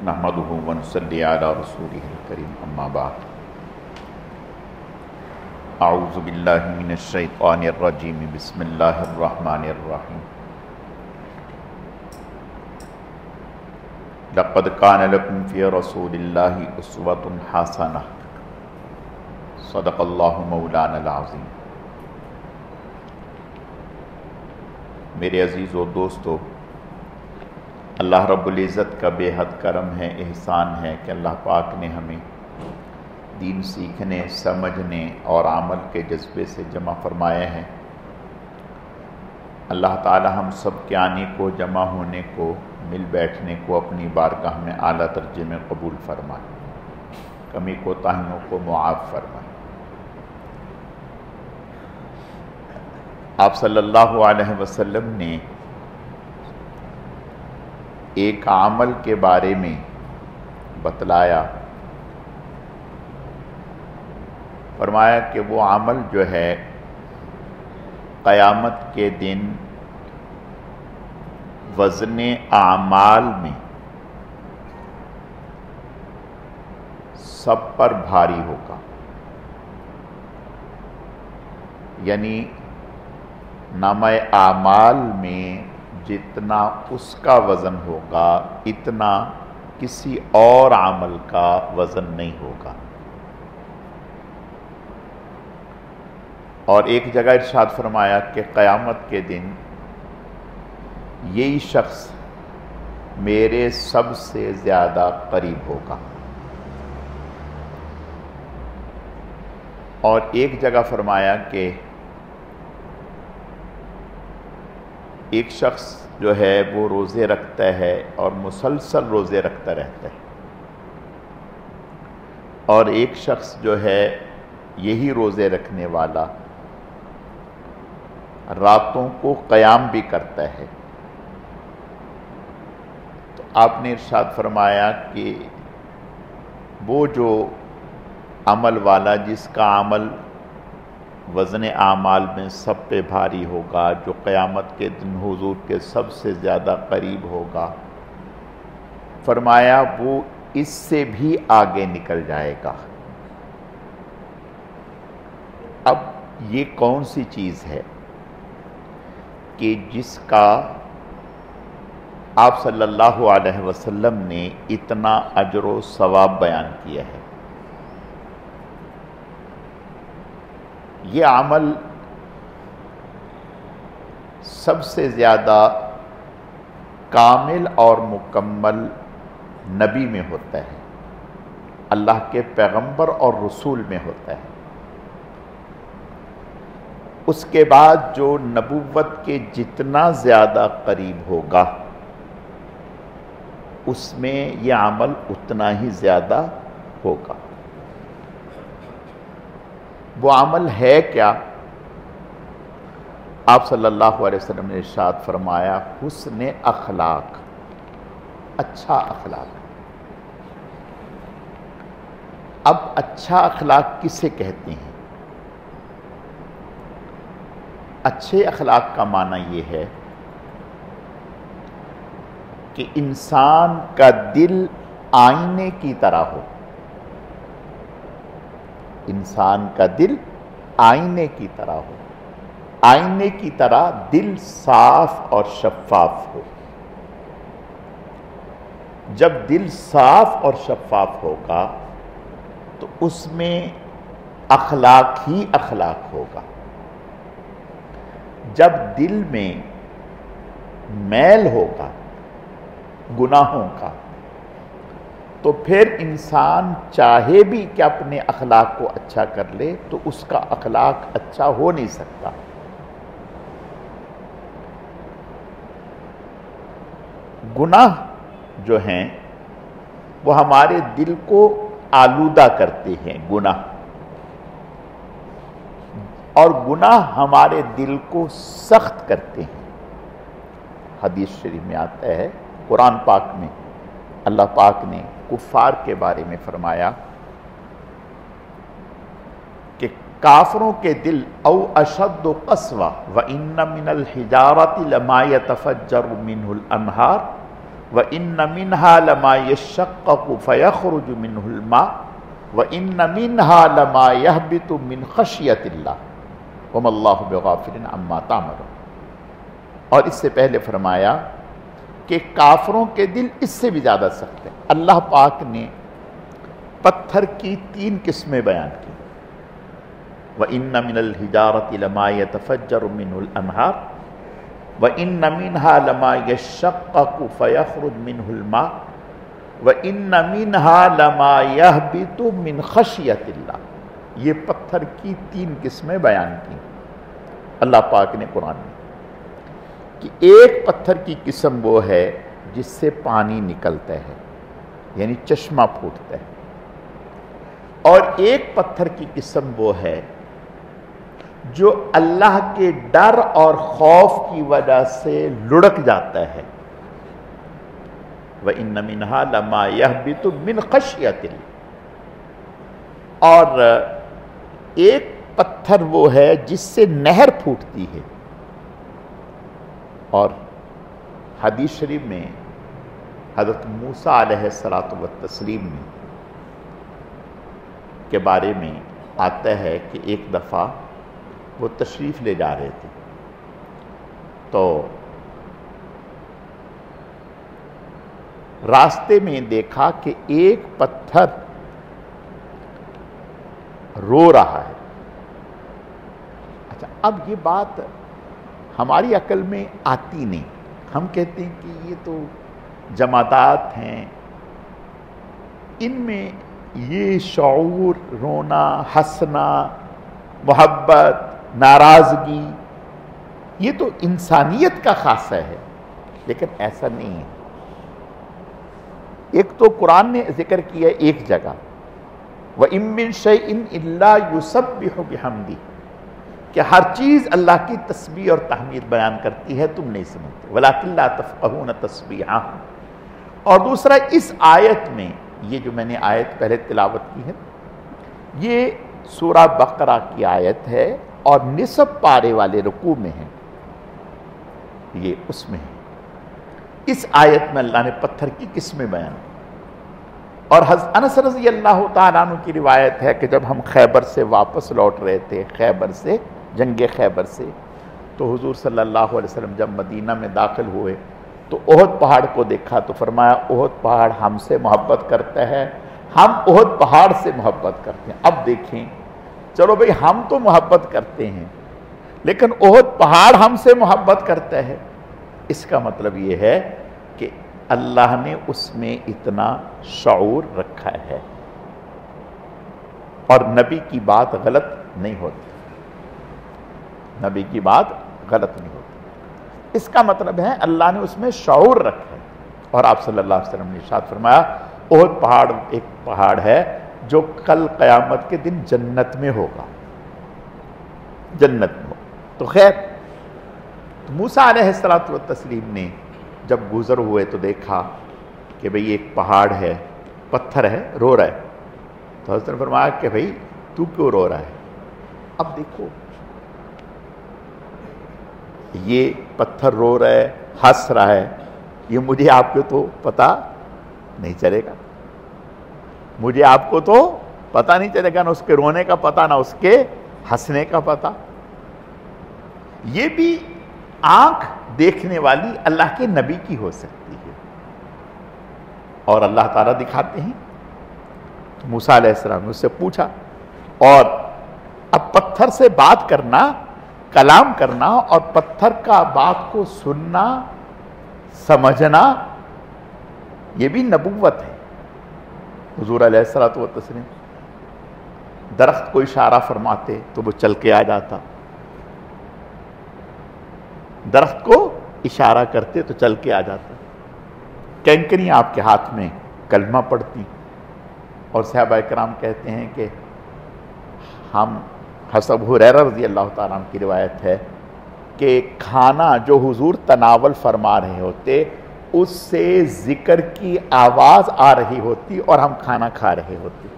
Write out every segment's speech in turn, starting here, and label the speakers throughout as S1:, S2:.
S1: نحمدہ ونصلی علی رسولہ الکریم اما بعد اعوذ باللہ من الشیطان الرجیم بسم اللہ الرحمن الرحیم لقد کان لکم فی رسول اللہ اسوۃ حسنہ صدق اللہ مولانا العظیم۔ میرے عزیز و دوستو، اللہ رب العزت کا بے حد کرم ہے، احسان ہے کہ اللہ پاک نے ہمیں دین سیکھنے، سمجھنے اور عمل کے جذبے سے جمع فرمایا ہے۔ اللہ تعالی ہم سب کے آنے کو، جمع ہونے کو، مل بیٹھنے کو اپنی بارگاہ میں اعلیٰ درجے میں قبول فرمائے، کمی کوتاہیوں کو معاف فرمائے۔ آپ صلی اللہ علیہ وسلم نے ایک عمل کے بارے میں بتلایا، فرمایا کہ وہ عمل جو ہے قیامت کے دن وزن اعمال میں سب پر بھاری ہوگا، یعنی نامہ اعمال میں جتنا اس کا وزن ہوگا اتنا کسی اور عمل کا وزن نہیں ہوگا۔ اور ایک جگہ ارشاد فرمایا کہ قیامت کے دن یہی شخص میرے سب سے زیادہ قریب ہوگا۔ اور ایک جگہ فرمایا کہ ایک شخص جو ہے وہ روزے رکھتا ہے اور مسلسل روزے رکھتا رہتا ہے، اور ایک شخص جو ہے یہی روزے رکھنے والا راتوں کو قیام بھی کرتا ہے۔ تو آپ نے ارشاد فرمایا کہ وہ جو عمل والا جس کا عمل وزن اعمال میں سب پہ بھاری ہوگا، جو قیامت کے دن حضور کے سب سے زیادہ قریب ہوگا، فرمایا وہ اس سے بھی آگے نکل جائے گا۔ اب یہ کون سی چیز ہے کہ جس کا آپ صلی اللہ علیہ وسلم نے اتنا اجر و ثواب بیان کیا ہے؟ یہ عمل سب سے زیادہ کامل اور مکمل نبی میں ہوتا ہے، اللہ کے پیغمبر اور رسول میں ہوتا ہے۔ اس کے بعد جو نبوت کے جتنا زیادہ قریب ہوگا اس میں یہ عمل اتنا ہی زیادہ ہوگا۔ وہ عمل ہے کیا؟ آپ صلی اللہ علیہ وسلم نے ارشاد فرمایا حسن اخلاق، اچھا اخلاق۔ اب اچھا اخلاق کسے کہتے ہیں؟ اچھے اخلاق کا معنی یہ ہے کہ انسان کا دل آئینے کی طرح ہو، انسان کا دل آئینے کی طرح ہو، آئینے کی طرح دل صاف اور شفاف ہو۔ جب دل صاف اور شفاف ہوگا تو اس میں اخلاق ہی اخلاق ہوگا۔ جب دل میں میل ہوگا گناہوں کا تو پھر انسان چاہے بھی کہ اپنے اخلاق کو اچھا کر لے تو اس کا اخلاق اچھا ہو نہیں سکتا۔ گناہ جو ہیں وہ ہمارے دل کو آلودہ کرتے ہیں، گناہ، اور گناہ ہمارے دل کو سخت کرتے ہیں۔ حدیث شریف میں آتا ہے، قرآن پاک میں اللہ پاک نے کفار کے بارے میں فرمایا کہ کافروں کے دل او اشد قسوہ وان من الحجارۃ لما يتفجر منه الانہار وَإِنَّ مِنْهَا لَمَا يَشَّقَّقُ فَيَخْرُجُ مِنْهُ الْمَاءُ وَإِنَّ مِنْهَا لَمَا يَهْبِطُ مِنْ خَشْيَةِ اللَّهِ وَمَا اللَّهُ بِغَافِلٍ عَمَّا تَعْمَلُونَ۔ اور اس سے پہلے فرمایا کہ کافروں کے دل اس سے بھی زیادہ سخت ہیں۔ اللہ پاک نے پتھر کی 3 قسمیں بیان کی۔ وَإِنَّ مِنَ الْحِجَارَةِ لَمَا يَتَفَجَّرُ مِنْهُ الْأَنْهَارُ وَإِنَّ مِنْهَا لَمَا يَشَّقَّقُ فَيَخْرُجُ مِنْهُ الْمَاءُ وَإِنَّ مِنْهَا لَمَا يَهْبِطُ مِنْ خَشْيَةِ اللَّهِ۔ یہ پتھر کی 3 قسمیں بیان کی اللہ پاک نے قرآن میں، کہ ایک پتھر کی قسم وہ ہے جس سے پانی نکلتا ہے، یعنی چشمہ پھوٹتا ہے، اور ایک پتھر کی قسم وہ ہے جو اللہ کے ڈر اور خوف کی وجہ سے لڑک جاتا ہے۔ وَإِنَّ مِنْهَا لَمَا يَهْبِطُ مِنْ خَشْيَةِ اللَّهِ۔ اور ایک پتھر وہ ہے جس سے نہر پھوٹتی ہے۔ اور حدیث شریف میں حضرت موسیٰ علیہ السلام کے بارے میں آتا ہے کہ ایک دفعہ وہ تشریف لے جا رہے تھے، تو راستے میں دیکھا کہ ایک پتھر رو رہا ہے۔ اچھا، اب یہ بات ہماری عقل میں آتی نہیں، ہم کہتے ہیں کہ یہ تو جمادات ہیں، ان میں یہ شعور، رونا، ہنسنا، محبت، ناراضگی، یہ تو انسانیت کا خاصہ ہے، لیکن ایسا نہیں ہے۔ ایک تو قرآن نے ذکر کیا ایک جگہ، وَإِن مِّن شَيْءٍ إِلَّا يُسَبِّحُ بِحَمْدِهِ، کہ ہر چیز اللہ کی تسبیح اور تحمید بیان کرتی ہے، تم نہیں سمجھتے، وَلَٰكِن لَّا تَفْقَهُونَ تَسْبِيحَهُمْ۔ اور دوسرا، اس آیت میں، یہ جو میں نے آیت پہلے تلاوت کی ہے، یہ سورہ بقرہ کی آیت ہے اور نصف پارے والے رکوع میں ہے، یہ اس میں ہے۔ اس آیت میں اللہ نے پتھر کی قسمیں بیان کی۔ اور حضرت انس رضی اللہ تعالیٰ عنہ کی روایت ہے کہ جب ہم خیبر سے واپس لوٹ رہے تھے، خیبر سے، جنگ خیبر سے، تو حضور صلی اللہ علیہ وسلم جب مدینہ میں داخل ہوئے تو احد پہاڑ کو دیکھا تو فرمایا احد پہاڑ ہم سے محبت کرتا ہے، ہم احد پہاڑ سے محبت کرتے ہیں۔ اب دیکھیں، چلو بھئی ہم تو محبت کرتے ہیں، لیکن احد پہاڑ ہم سے محبت کرتا ہے، اس کا مطلب یہ ہے کہ اللہ نے اس میں اتنا شعور رکھا ہے، اور نبی کی بات غلط نہیں ہوتی، نبی کی بات غلط نہیں ہوتی، اس کا مطلب ہے اللہ نے اس میں شعور رکھا ہے۔ اور آپ صلی اللہ علیہ وسلم نے ارشاد فرمایا احد پہاڑ ایک پہاڑ ہے جو کل قیامت کے دن جنت میں ہوگا، جنت میں ہوگا۔ تو خیر، موسیٰ علیہ السلام نے جب گزر ہوئے تو دیکھا کہ بھئی ایک پہاڑ ہے، پتھر ہے، رو رہا ہے، تو حضرت نے فرمایا کہ بھئی تو کیوں رو رہا ہے؟ اب دیکھو، یہ پتھر رو رہا ہے، ہنس رہا ہے، یہ مجھے آپ کو تو پتہ نہیں چلے گا، مجھے آپ کو تو پتہ نہیں چلے گا، نہ اس کے رونے کا پتہ، نہ اس کے ہنسنے کا پتہ۔ یہ بھی آنکھ دیکھنے والی اللہ کے نبی کی ہو سکتی ہے، اور اللہ تعالیٰ دکھاتے ہیں۔ تو موسیٰ علیہ السلام نے اس سے پوچھا، اور اب پتھر سے بات کرنا، کلام کرنا، اور پتھر کا بات کو سننا، سمجھنا، یہ بھی نبوت ہے۔ حضور علیہ السلام درخت کو اشارہ فرماتے تو وہ چل کے آ جاتا، درخت کو اشارہ کرتے تو چل کے آ جاتا، کینکریاں آپ کے ہاتھ میں کلمہ پڑھتی، اور صحابہ کرام کہتے ہیں کہ ہم، حضرت ابو ہریرہ رضی اللہ تعالیٰ عنہ کی روایت ہے کہ کھانا جو حضور تناول فرما رہے ہوتے اس سے ذکر کی آواز آ رہی ہوتی اور ہم کھانا کھا رہے ہوتے۔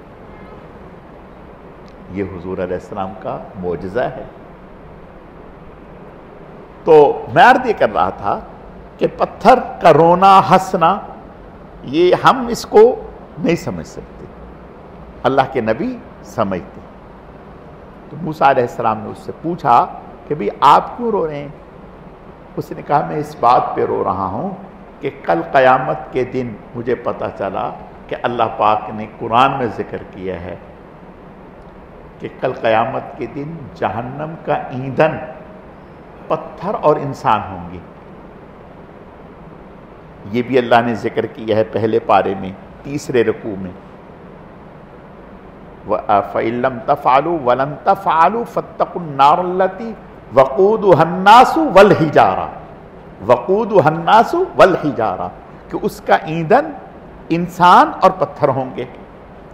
S1: یہ حضور علیہ السلام کا معجزہ ہے۔ تو میں عرض یہ کر رہا تھا کہ پتھر کا رونا ہنسنا یہ ہم اس کو نہیں سمجھ سکتے، اللہ کے نبی سمجھتے۔ تو موسیٰ علیہ السلام نے اس سے پوچھا کہ بھئی آپ کیوں رو رہے ہیں؟ اس نے کہا میں اس بات پہ رو رہا ہوں کہ کل قیامت کے دن مجھے پتہ چلا کہ اللہ پاک نے قرآن میں ذکر کیا ہے کہ کل قیامت کے دن جہنم کا ایندھن پتھر اور انسان ہوں گے۔ یہ بھی اللہ نے ذکر کیا ہے پہلے پارے میں 3 رکوع میں، فَإِن لَّمْ تَفْعَلُوا وَلَن تَفْعَلُوا فَاتَّقُوا النَّارَ الَّتِي وَقُودُهَا النَّاسُ وَالْحِجَارَةُ، وَقُودُهَا النَّاسُ وَالْحِجَارَةُ، کہ اس کا ایندھن انسان اور پتھر ہوں گے۔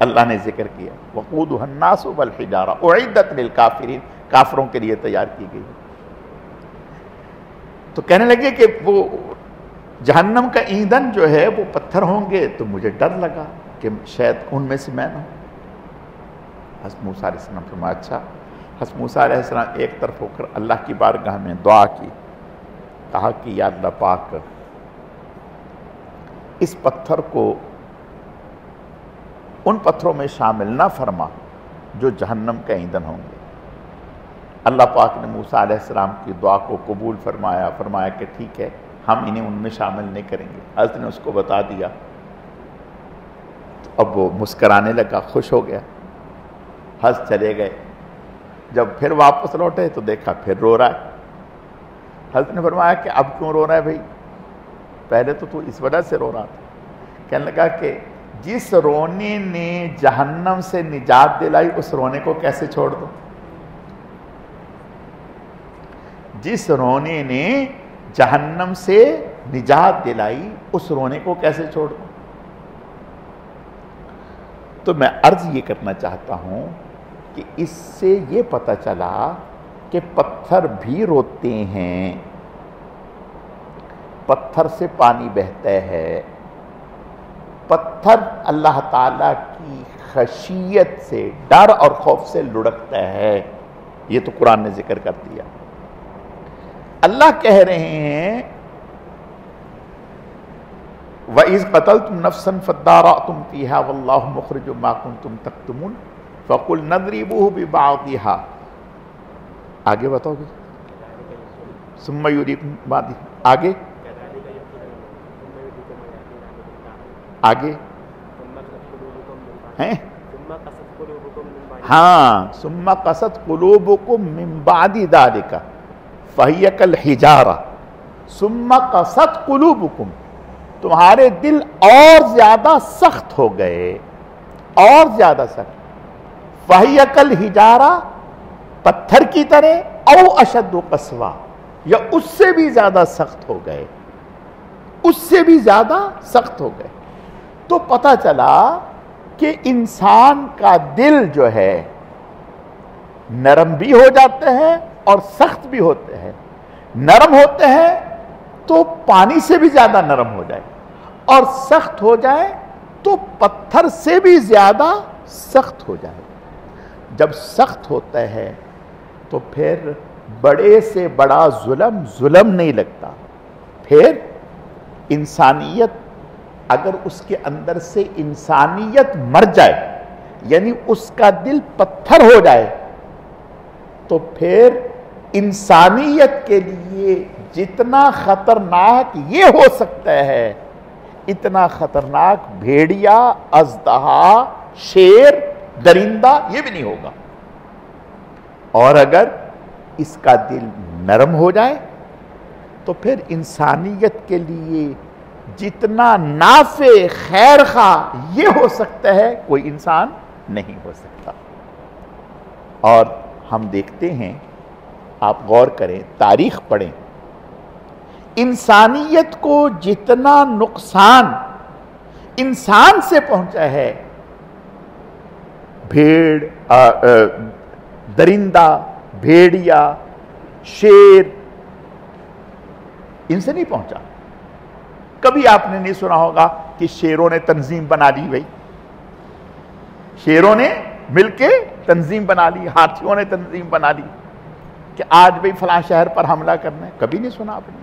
S1: اللہ نے ذکر کیا وَقُودُهَا النَّاسُ وَالْحِجَارَةُ اُعِدَّتْ لِلْكَافِرِينَ، کافروں کے لیے تیار کی گئی۔ تو کہنے لگے کہ وہ جہنم کا ایندھن جو ہے وہ پتھر ہوں گے، تو مجھے ڈر لگا کہ شاید ان میں سے میں نہ ہوں۔ حضرت موسیٰ علیہ السلام فرمایا اچھا۔ حضرت موسیٰ علیہ السلام ایک طرف ہو کر اللہ کی بارگاہ میں دعا کی، کہا کہ یا اللہ پاک اس پتھر کو ان پتھروں میں شامل نہ فرما جو جہنم کا ایندھن ہوں گے۔ اللہ پاک نے موسیٰ علیہ السلام کی دعا کو قبول فرمایا کہ ٹھیک ہے، ہم انہیں ان میں شامل نہیں کریں گے۔ حضرت نے اس کو بتا دیا، اب وہ مسکرانے لگا، خوش ہو گیا۔ حضرت چلے گئے، جب پھر واپس لوٹے تو دیکھا پھر رو رہا ہے۔ حضرت نے فرمایا کہ اب کیوں رو رہا ہے بھائی؟ پہلے تو اس وجہ سے رو رہا تھا۔ کہنے لگا کہ جس رونے نے جہنم سے نجات دلائی اس رونے کو کیسے چھوڑ دو؟ جس رونے نے جہنم سے نجات دلائی اس رونے کو کیسے چھوڑ دو؟ تو میں عرض یہ کرنا چاہتا ہوں کہ اس سے یہ پتہ چلا کہ پتھر بھی روتے ہیں، پتھر سے پانی بہتا ہے، پتھر اللہ تعالیٰ کی خشیت سے، ڈر اور خوف سے لڑکتا ہے۔ یہ تو قرآن نے ذکر کر دیا۔ اللہ کہہ رہے ہیں وَإِذْ قَتَلْتُمْ نَفْسًا فَادَّارَأْتُمْ فِيهَا وَاللَّهُ مُخْرِجٌ مَا كُنْتُمْ تَكْتُمُونَ فَقُلْنَا اضْرِبُوهُ بِبَعْضِهَا۔ آگے بتاؤ گے؟ ثُمَّ يُرِيكُمْ بَعْضِهَا، آگے ہیں ہاں ثُمَّ قَسَتْ قُلُوبُكُم مِّن بَعْدِ ذَلِكَ فَهِيَ كَالْحِجَارَةِ ثُمَّ قَسَتْ قُلُوبُكُم، تمہارے دل اور زیادہ سخت ہو گئے، اور زیادہ سخت۔ فَهِيَ كَالْحِجَارَةِ، پتھر کی طرح، او اشد قسوہ، یا اس سے بھی زیادہ سخت ہو گئے، اس سے بھی زیادہ سخت ہو گئے۔ تو پتہ چلا کہ انسان کا دل جو ہے نرم بھی ہو جاتے ہیں اور سخت بھی ہوتے ہیں۔ نرم ہوتے ہیں تو پانی سے بھی زیادہ نرم ہو جائے، اور سخت ہو جائے تو پتھر سے بھی زیادہ سخت ہو جائے۔ جب سخت ہوتا ہے تو پھر بڑے سے بڑا ظلم نہیں لگتا۔ پھر انسانیت، اگر اس کے اندر سے انسانیت مر جائے، یعنی اس کا دل پتھر ہو جائے، تو پھر انسانیت کے لیے جتنا خطرناک یہ ہو سکتا ہے اتنا خطرناک بھیڑیا، اژدہا، شیر، درندہ یہ بھی نہیں ہوگا۔ اور اگر اس کا دل نرم ہو جائے تو پھر انسانیت کے لیے جتنا نافع، خیر خواہ یہ ہو سکتا ہے کوئی انسان نہیں ہو سکتا۔ اور ہم دیکھتے ہیں، آپ غور کریں، تاریخ پڑھیں، انسانیت کو جتنا نقصان انسان سے پہنچا ہے، بھیڑ، درندہ، بھیڑیا، شیر، ان سے نہیں پہنچا۔ کبھی آپ نے نہیں سنا ہوگا کہ شیروں نے تنظیم بنا لی، بھائی شیروں نے مل کے تنظیم بنا لی، ہاتھیوں نے تنظیم بنا لی کہ آج بھائی فلاں شہر پر حملہ کرنا ہے۔ کبھی نہیں سنا آپ نے۔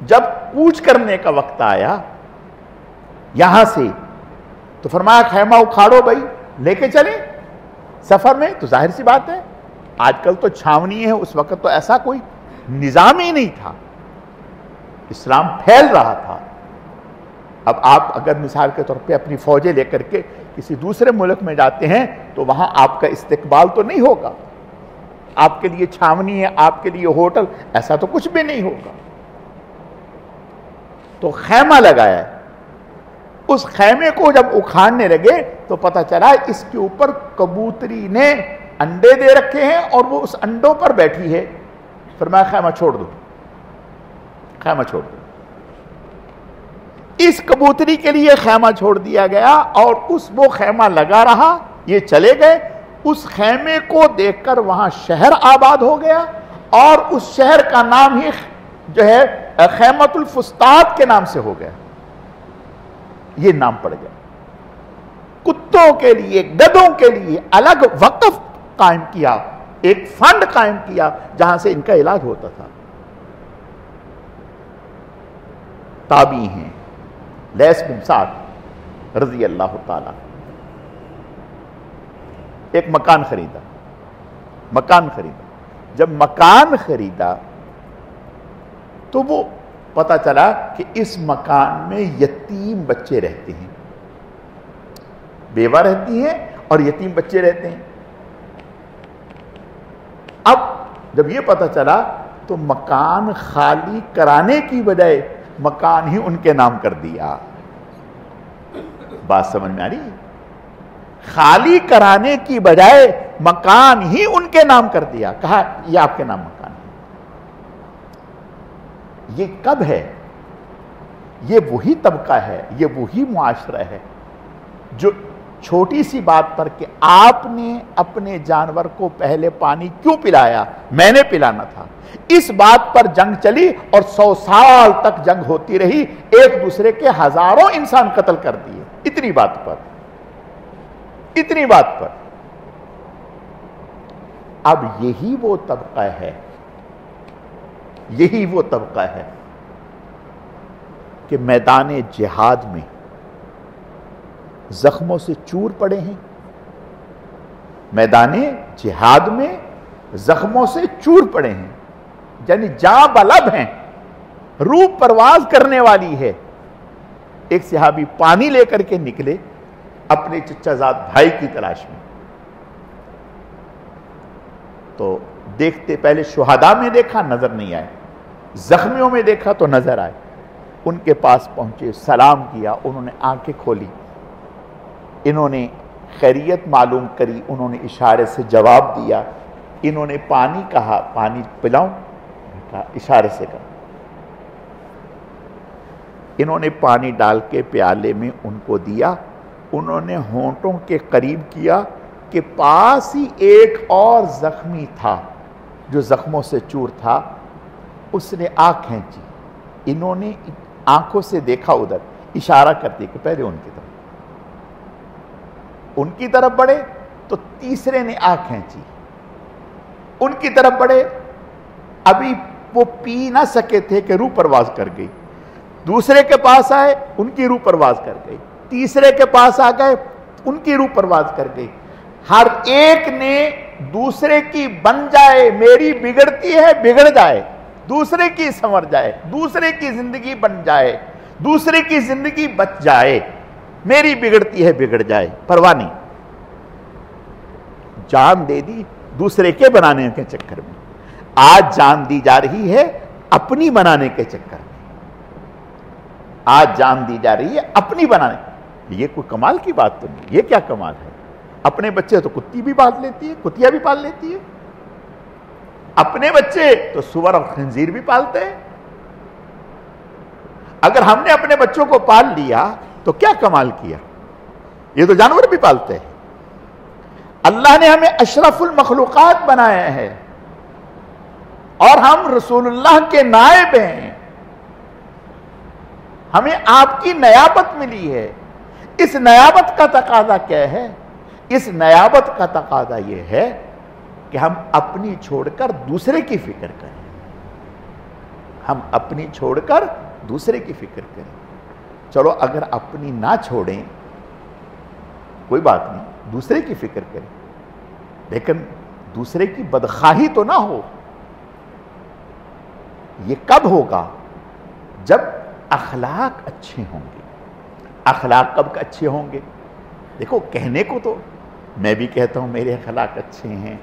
S1: جب کوچ کرنے کا وقت آیا یہاں سے تو فرمایا خیمہ اکھاڑو بھائی، لے کے چلیں سفر میں. تو ظاہر سی بات ہے آج کل تو چھاونی ہے، اس وقت تو ایسا کوئی نظام ہی نہیں تھا، اسلام پھیل رہا تھا. اب آپ اگر مثال کے طور پہ اپنی فوجیں لے کر کے کسی دوسرے ملک میں جاتے ہیں تو وہاں آپ کا استقبال تو نہیں ہوگا، آپ کے لیے چھاونی ہے، آپ کے لیے ہوٹل، ایسا تو کچھ بھی نہیں ہوگا. تو خیمہ لگایا ہے. اس خیمے کو جب اکھاڑنے لگے تو پتہ چلا اس کے اوپر کبوتری نے انڈے دے رکھے ہیں اور وہ اس انڈوں پر بیٹھی ہے. فرمایا خیمہ چھوڑ دو، خیمہ چھوڑ دو. اس کبوتری کے لیے خیمہ چھوڑ دیا گیا اور وہ خیمہ لگا رہا. یہ چلے گئے. اس خیمے کو دیکھ کر وہاں شہر آباد ہو گیا اور اس شہر کا نام ہی جو ہے خیمۃ الفسطاط کے نام سے ہو گیا. یہ نام پڑ گیا. کتوں کے لیے، گدھوں کے لیے الگ وقف قائم کیا، ایک فنڈ قائم کیا جہاں سے ان کا علاج ہوتا تھا. تابعی ہیں لیث بن سعد رضی اللہ تعالی، ایک مکان خریدا. جب مکان خریدا تو وہ پتا چلا کہ اس مکان میں یتیم بچے رہتے ہیں، بیوہ رہتی ہیں اور یتیم بچے رہتے ہیں. اب جب یہ پتا چلا تو مکان خالی کرانے کی بجائے مکان ہی ان کے نام کر دیا. بات سمجھ میں آ رہی؟ خالی کرانے کی بجائے مکان ہی ان کے نام کر دیا. کہا یہ آپ کے نام مکان ہے. یہ کب ہے؟ یہ وہی طبقہ ہے، یہ وہی معاشرہ ہے جو چھوٹی سی بات پر کہ آپ نے اپنے جانور کو پہلے پانی کیوں پلایا، میں نے پلانا تھا، اس بات پر جنگ چلی اور 100 سال تک جنگ ہوتی رہی. ایک دوسرے کے ہزاروں انسان قتل کر دیے اتنی بات پر. اب یہی وہ طبقہ ہے کہ میدان جہاد میں زخموں سے چور پڑے ہیں. میدان جہاد میں زخموں سے چور پڑے ہیں، یعنی جاں بلب ہیں، روح پرواز کرنے والی ہے. ایک صحابی پانی لے کر کے نکلے اپنے چچا زاد بھائی کی تلاش میں. تو دیکھتے پہلے شہداء میں دیکھا، نظر نہیں آئے. زخمیوں میں دیکھا تو نظر آئے. ان کے پاس پہنچے، سلام کیا. انہوں نے آنکھیں کھولی، انہوں نے خیریت معلوم کری، انہوں نے اشارے سے جواب دیا. انہوں نے پانی کہا، پانی پلاؤں؟ کہا اشارے سے کہا. انہوں نے پانی ڈال کے پیالے میں ان کو دیا. انہوں نے ہونٹوں کے قریب کیا کہ پاس ہی ایک اور زخمی تھا جو زخموں سے چور تھا. اس نے آنکھ کھینچی. انہوں نے آنکھوں سے دیکھا ادھر، اشارہ کرتے کہ پہلے ان کی طرف بڑھے. تو تیسرے نے آنکھ کھینچی، ان کی طرف بڑھے. ابھی وہ پی نہ سکے تھے کہ روح پرواز کر گئی. دوسرے کے پاس آئے، ان کی روح پرواز کر گئی. تیسرے کے پاس آ گئے، ان کی روح پرواز کر گئی. ہر ایک نے دوسرے کی بن جائے، میری بگڑتی ہے بگڑ جائے، دوسرے کی سنور جائے، دوسرے کی زندگی بن جائے، دوسرے کی زندگی بچ جائے، میری بگڑتی ہے بگڑ جائے، پرواہ نہیں. جان دے دی دوسرے کے بنانے کے چکر میں. آج جان دی جا رہی ہے اپنی بنانے کے چکر میں. آج جان دی جا رہی ہے اپنی بنانے. یہ کوئی کمال کی بات تو نہیں. یہ کیا کمال ہے؟ اپنے بچے تو کتی بھی پال لیتی ہے، کتیا بھی پال لیتی ہے. اپنے بچے تو سور اور خنزیر بھی پالتے ہیں. اگر ہم نے اپنے بچوں کو پال لیا تو کیا کمال کیا. یہ تو جانور بھی پالتے ہیں. اللہ نے ہمیں اشرف المخلوقات بنایا ہے اور ہم رسول اللہ کے نائب ہیں. ہمیں آپ کی نیابت ملی ہے. اس نیابت کا تقاضا کیا ہے؟ اس نیابت کا تقاضا یہ ہے کہ ہم اپنی چھوڑ کر دوسرے کی فکر کریں. ہم اپنی چھوڑ کر دوسرے کی فکر کریں. چلو اگر اپنی نہ چھوڑیں کوئی بات نہیں, دوسرے کی فکر کریں, لیکن دوسرے کی بدخواہی تو نہ ہو. یہ کب ہوگا؟ جب اخلاق اچھے ہوں گے. اخلاق کب اچھے ہوں گے؟ دیکھو, کہنے کو تو میں بھی کہتا ہوں میرے اخلاق اچھے ہیں.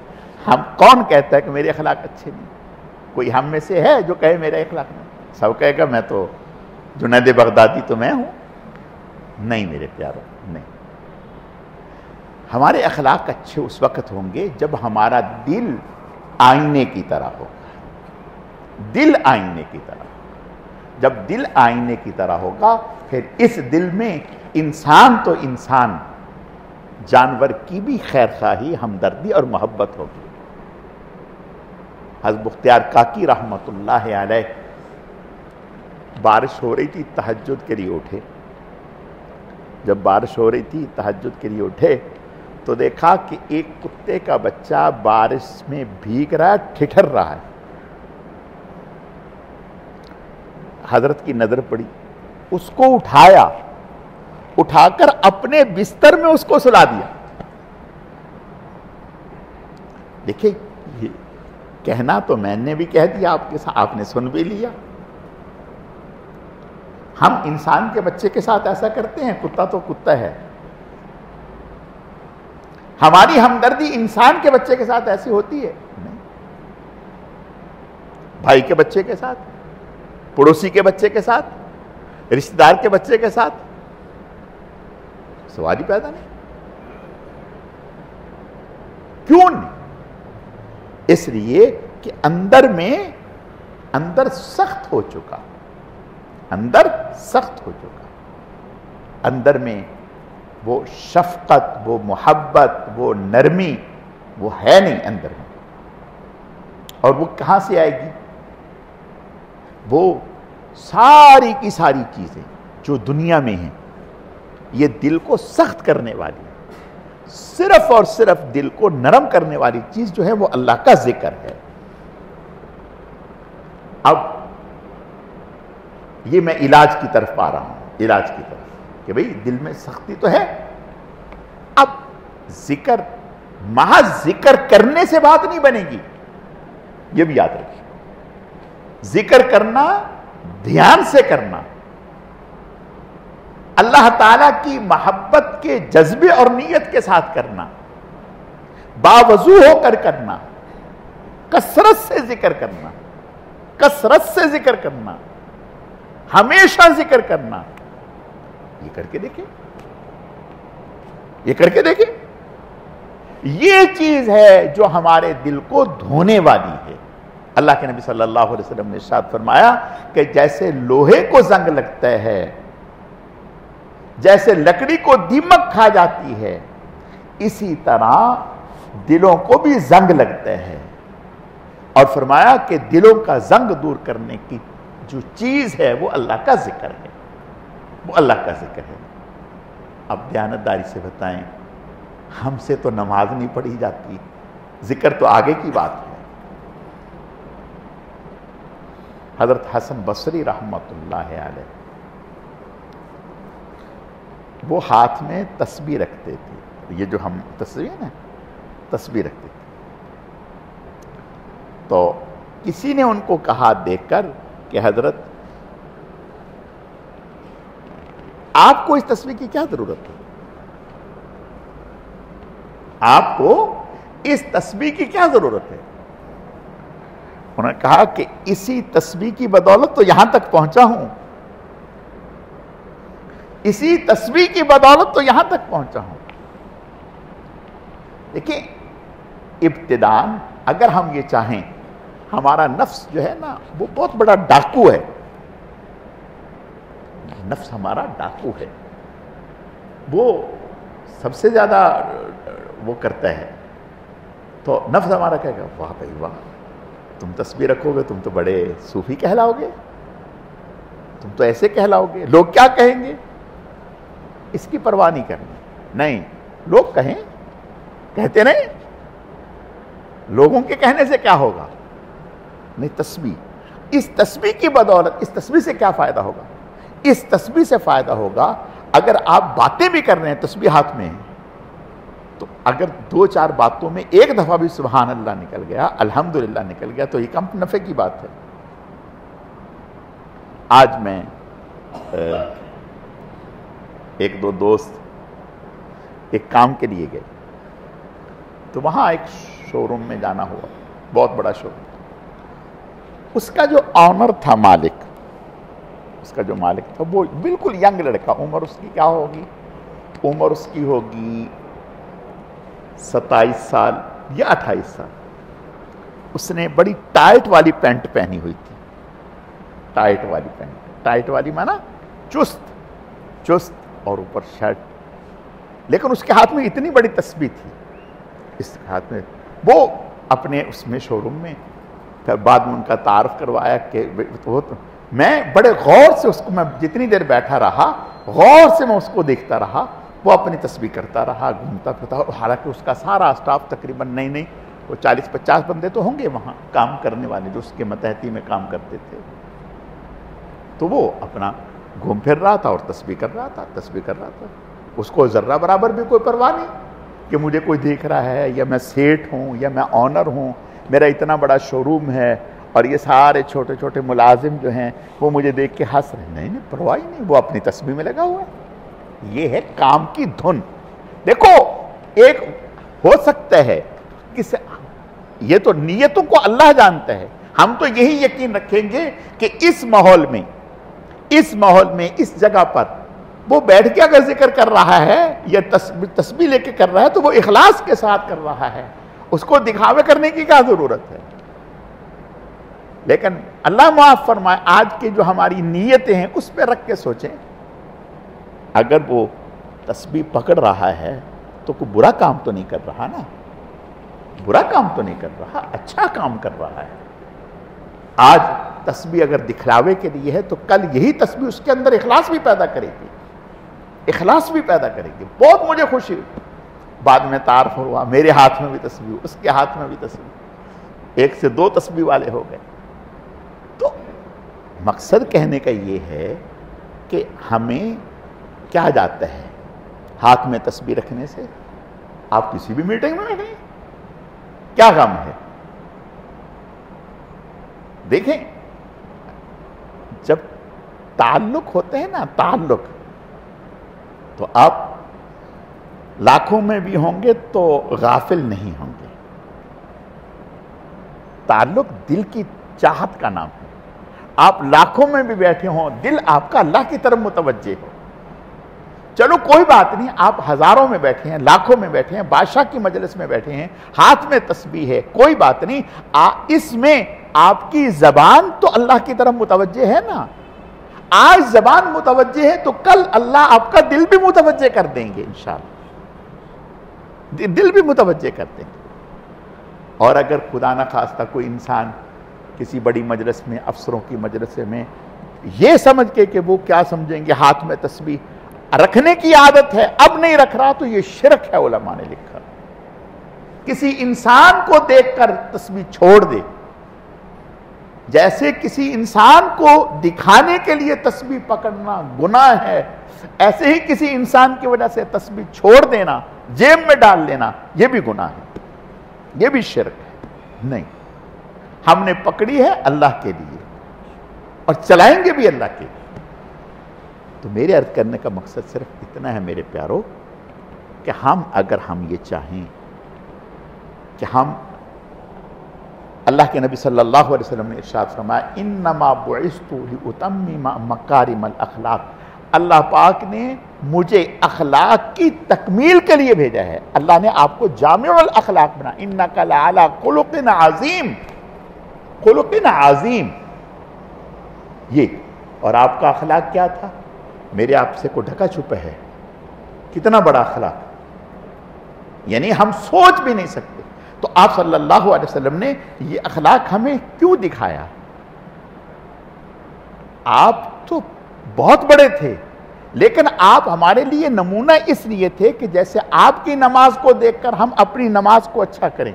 S1: ہم کون کہتا ہے کہ میرے اخلاق اچھے نہیں؟ کوئی ہم میں سے ہے جو کہے میرے اخلاق نہیں؟ سب کہے گا میں تو جنید بغدادی تو میں ہوں. نہیں میرے پیاروں, نہیں. ہمارے اخلاق اچھے اس وقت ہوں گے جب ہمارا دل آئینے کی طرح ہوگا. دل آئینے کی طرح. جب دل آئینے کی طرح ہوگا پھر اس دل میں انسان تو انسان, جانور کی بھی خیر خواہی, ہمدردی اور محبت ہوگی. حضرت بختیار کاکی رحمت اللہ علیہ بارش ہو رہی تھی, تہجد کے لیے اٹھے. جب بارش ہو رہی تھی تہجد کے لیے اٹھے تو دیکھا کہ ایک کتے کا بچہ بارش میں بھیگ رہا ہے, ٹھٹھر رہا ہے. حضرت کی نظر پڑی, اس کو اٹھایا, اٹھا کر اپنے بستر میں اس کو سلا دیا. دیکھیں, یہ کہنا تو میں نے بھی کہہ دیا آپ کے ساتھ, آپ نے سن بھی لیا. ہم انسان کے بچے کے ساتھ ایسا کرتے ہیں؟ کتا تو کتا ہے. ہماری ہمدردی انسان کے بچے کے ساتھ ایسی ہوتی ہے؟ نہیں. بھائی کے بچے کے ساتھ, پڑوسی کے بچے کے ساتھ, رشتہ دار کے بچے کے ساتھ سوال ہی پیدا نہیں. کیوں نہیں؟ اس لیے کہ اندر سخت ہو چکا, اندر سخت ہو چکا. اندر میں وہ شفقت, وہ محبت, وہ نرمی وہ ہے نہیں اندر میں. اور وہ کہاں سے آئے گی؟ وہ ساری کی ساری چیزیں جو دنیا میں ہیں یہ دل کو سخت کرنے والی, صرف اور صرف دل کو نرم کرنے والی چیز جو ہے وہ اللہ کا ذکر ہے. اب یہ میں علاج کی طرف آ رہا ہوں, علاج کی طرف کہ بھئی دل میں سختی تو ہے. اب ذکر, محض ذکر کرنے سے بات نہیں بنے گی, یہ بھی یاد رکھیے. ذکر کرنا, دھیان سے کرنا, اللہ تعالیٰ کی محبت کے جذبے اور نیت کے ساتھ کرنا, باوضو ہو کر کرنا, کثرت سے ذکر کرنا, کثرت سے ذکر کرنا, ہمیشہ ذکر کرنا. یہ کر کے دیکھیں, یہ کر کے دیکھیں. یہ چیز ہے جو ہمارے دل کو دھونے والی ہے. اللہ کے نبی صلی اللہ علیہ وسلم نے ارشاد فرمایا کہ جیسے لوہے کو زنگ لگتا ہے, جیسے لکڑی کو دیمک کھا جاتی ہے, اسی طرح دلوں کو بھی زنگ لگتا ہے. اور فرمایا کہ دلوں کا زنگ دور کرنے کی جو چیز ہے وہ اللہ کا ذکر ہے, وہ اللہ کا ذکر ہے. اب دیانتداری سے بتائیں, ہم سے تو نماز نہیں پڑھی جاتی, ذکر تو آگے کی بات ہے. حضرت حسن بصری رحمت اللہ علیہ وہ ہاتھ میں تسبیح رکھتے تھے. یہ جو ہم تسبیح نا, تسبیح رکھتے تھے. تو کسی نے ان کو کہا دیکھ کر کہ حضرت آپ کو اس تسبیح کی کیا ضرورت ہے؟ آپ کو اس تسبیح کی کیا ضرورت ہے؟ انہوں نے کہا کہ اسی تسبیح کی بدولت تو یہاں تک پہنچا ہوں, اسی تسبیح کی بدولت تو یہاں تک پہنچا ہوں. دیکھیں, ابتداءً اگر ہم یہ چاہیں, ہمارا نفس جو ہے نا وہ بہت بڑا ڈاکو ہے. نفس ہمارا ڈاکو ہے, وہ سب سے زیادہ وہ کرتا ہے. تو نفس ہمارا کہے گا واہ بھائی واہ, تم تسبیح رکھو گے, تم تو بڑے صوفی کہلاؤ گے, تم تو ایسے کہلاؤ گے, لوگ کیا کہیں گے. اس کی پرواہ نہیں کرنی. نہیں, لوگ کہیں, کہتے نہیں, لوگوں کے کہنے سے کیا ہوگا. نہیں, تسبیح اس تسبیح کی بدولت، اس تسبیح سے کیا فائدہ ہوگا؟ اس تسبیح سے فائدہ ہوگا اگر آپ باتیں بھی کر رہے ہیں، تسبیح ہاتھ میں ہے، تو اگر 2-4 باتوں میں ایک دفعہ بھی سبحان اللہ نکل گیا، الحمدللہ نکل گیا، تو یہ کم نفع کی بات ہے۔ آج میں ایک دو دوست ایک کام کے لیے گئے، تو وہاں ایک شو روم میں جانا ہوا، بہت بڑا شو روم۔ اس کا جو آنر تھا، مالک، اس کا جو مالک تھا، وہ بالکل ینگ لڑکا، عمر اس کی کیا ہوگی؟ عمر اس کی ہوگی 27 سال یا 28 سال۔ اس نے بڑی ٹائٹ والی پینٹ پہنی ہوئی تھی، ٹائٹ والی پینٹ، ٹائٹ والی مانا چست، اور اوپر شرٹ، لیکن اس کے ہاتھ میں اتنی بڑی تسبیح تھی، اس ہاتھ میں، وہ اپنے اس میں شو روم میں، پھر بعد میں ان کا تعارف کروایا کہ میں بڑے غور سے اس کو، میں جتنی دیر بیٹھا رہا غور سے میں اس کو دیکھتا رہا، وہ اپنی تسبیح کرتا رہا، گھومتا پھرتا، حالانکہ اس کا سارا اسٹاف تقریباً نہیں وہ 40-50 بندے تو ہوں گے وہاں کام کرنے والے جو اس کے متحدی میں کام کرتے تھے، تو وہ اپنا گھوم پھر رہا تھا اور تسبیح کر رہا تھا۔ اس کو ذرہ برابر بھی کوئی پرواہ نہیں کہ مجھے کوئی دیکھ رہا ہے، یا میں سیٹھ ہوں، یا میں آنر ہوں، میرا اتنا بڑا شو روم ہے اور یہ سارے چھوٹے چھوٹے ملازم جو ہیں وہ مجھے دیکھ کے ہنس رہے ہیں، نہیں پرواہ ہی نہیں، وہ اپنی تسبیح میں لگا ہوا ہے۔ یہ ہے کام کی دھن۔ دیکھو، ایک ہو سکتا ہے کہ یہ تو نیتوں کو اللہ جانتا ہے، ہم تو یہی یقین رکھیں گے کہ اس ماحول میں، اس جگہ پر وہ بیٹھ کے اگر ذکر کر رہا ہے یا تسبیح لے کے کر رہا ہے تو وہ اخلاص کے ساتھ کر رہا ہے، اس کو دکھاوے کرنے کی کیا ضرورت ہے؟ لیکن اللہ معاف فرمائے، آج کی جو ہماری نیتیں ہیں اس پہ رکھ کے سوچیں، اگر وہ تسبیح پکڑ رہا ہے تو کوئی برا کام تو نہیں کر رہا نا، برا کام تو نہیں کر رہا، اچھا کام کر رہا ہے۔ آج تسبیح اگر دکھلاوے کے لیے ہے تو کل یہی تسبیح اس کے اندر اخلاص بھی پیدا کرے گی، بہت مجھے خوشی ہوئی۔ بعد میں تعارف ہوا، میرے ہاتھ میں بھی تسبیح، اس کے ہاتھ میں بھی تسبیح، 1 سے 2 تسبیح والے ہو گئے۔ تو مقصد کہنے کا یہ ہے کہ ہمیں کیا جاتا ہے ہاتھ میں تسبیح رکھنے سے؟ آپ کسی بھی میٹنگ میں بیٹھیں، کیا غم ہے؟ دیکھیں، جب تعلق ہوتے ہیں نا، تعلق، تو آپ لاکھوں میں بھی ہوں گے تو غافل نہیں ہوں گے۔ تعلق دل کی چاہت کا نام ہے۔ آپ لاکھوں میں بھی بیٹھے ہوں، دل آپ کا اللہ کی طرف متوجہ ہو، چلو کوئی بات نہیں، آپ ہزاروں میں بیٹھے ہیں، لاکھوں میں بیٹھے ہیں، بادشاہ کی مجلس میں بیٹھے ہیں، ہاتھ میں تسبیح ہے، کوئی بات نہیں، اس میں آپ کی زبان تو اللہ کی طرف متوجہ ہے نا۔ آج زبان متوجہ ہے تو کل اللہ آپ کا دل بھی متوجہ کر دیں گے انشاءاللہ، دل بھی متوجہ کر دیں گے۔ اور اگر خدا نہ خواستہ کوئی انسان کسی بڑی مجلس میں، افسروں کی مجلس میں، یہ سمجھ کے کہ وہ کیا سمجھیں گے ہاتھ میں تسبیح رکھنے کی عادت ہے، اب نہیں رکھ رہا، تو یہ شرک ہے، علماء نے لکھا۔ کسی انسان کو دیکھ کر تسبیح چھوڑ دے، جیسے کسی انسان کو دکھانے کے لیے تسبیح پکڑنا گناہ ہے، ایسے ہی کسی انسان کی وجہ سے تسبیح چھوڑ دینا، جیب میں ڈال لینا، یہ بھی گناہ ہے، یہ بھی شرک ہے۔ نہیں، ہم نے پکڑی ہے اللہ کے لیے اور چلائیں گے بھی اللہ کے لیے۔ تو میرے عرض کرنے کا مقصد صرف اتنا ہے میرے پیارو، کہ اگر ہم یہ چاہیں کہ ہم، اللہ کے نبی صلی اللہ علیہ وسلم نے ارشاد فرمایا، انما بعثت لاتمم مکارم الاخلاق، اللہ پاک نے مجھے اخلاق کی تکمیل کے لیے بھیجا ہے۔ اللہ نے آپ کو جامع الاخلاق بنا، انک لعلی خلق عظیم، خلق عظیم، یہ۔ اور آپ کا اخلاق کیا تھا؟ میرے آپ سے کو ڈھکا چھپا ہے، کتنا بڑا اخلاق، یعنی ہم سوچ بھی نہیں سکتے۔ تو آپ صلی اللہ علیہ وسلم نے یہ اخلاق ہمیں کیوں دکھایا؟ آپ تو بہت بڑے تھے، لیکن آپ ہمارے لیے نمونہ اس لیے تھے کہ جیسے آپ کی نماز کو دیکھ کر ہم اپنی نماز کو اچھا کریں،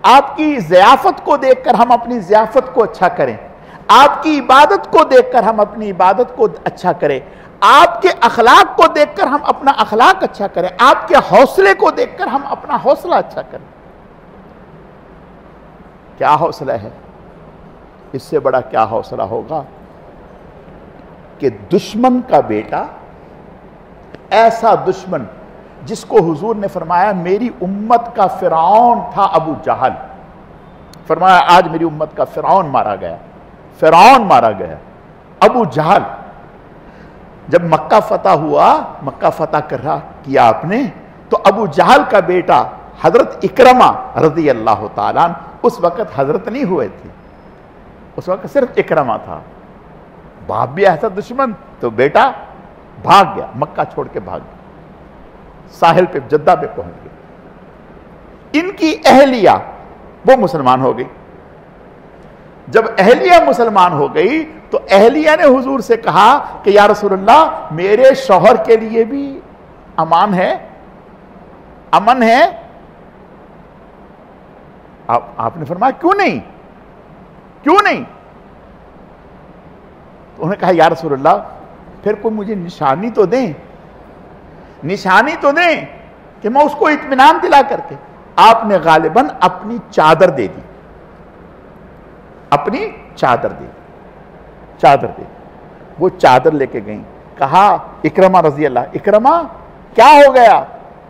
S1: آپ کی ضیافت کو دیکھ کر ہم اپنی ضیافت کو اچھا کریں، آپ کی عبادت کو دیکھ کر ہم اپنی عبادت کو اچھا کریں، آپ کے اخلاق کو دیکھ کر ہم اپنا اخلاق اچھا کریں، آپ کے حوصلے کو دیکھ کر ہم اپنا حوصلہ اچھا کریں۔ کیا حوصلہ ہے؟ اس سے بڑا کیا حوصلہ ہوگا کہ دشمن کا بیٹا، ایسا دشمن جس کو حضور نے فرمایا میری امت کا فرعون تھا ابو جہل، فرمایا آج میری امت کا فرعون مارا گیا، فرعون مارا گیا، ابو جہل۔ جب مکہ فتح ہوا، مکہ فتح کیا آپ نے، تو ابو جہل کا بیٹا حضرت اکرمہ رضی اللہ تعالیٰ عنہ، اس وقت حضرت نہیں ہوئے تھے، اس وقت صرف اکرمہ تھا، باپ بھی ایسا دشمن تو بیٹا بھاگ گیا، مکہ چھوڑ کے بھاگ گیا، ساحل پہ جدہ پہ پہنچ گئے۔ ان کی اہلیہ وہ مسلمان ہو گئی۔ جب اہلیہ مسلمان ہو گئی تو اہلیہ نے حضور سے کہا کہ یا رسول اللہ میرے شوہر کے لیے بھی امان ہے، امن ہے؟ آپ نے فرمایا کیوں نہیں، کیوں نہیں؟ تو انہوں نے کہا یا رسول اللہ پھر کوئی مجھے نشانی تو دیں، نشانی تو دیں کہ میں اس کو اطمینان دلا کر کے۔ آپ نے غالباً اپنی چادر دے دی، اپنی چادر دے دی، چادر دے دی۔ وہ چادر لے کے گئیں، کہا اکرمہ رضی اللہ، اکرمہ کیا ہو گیا،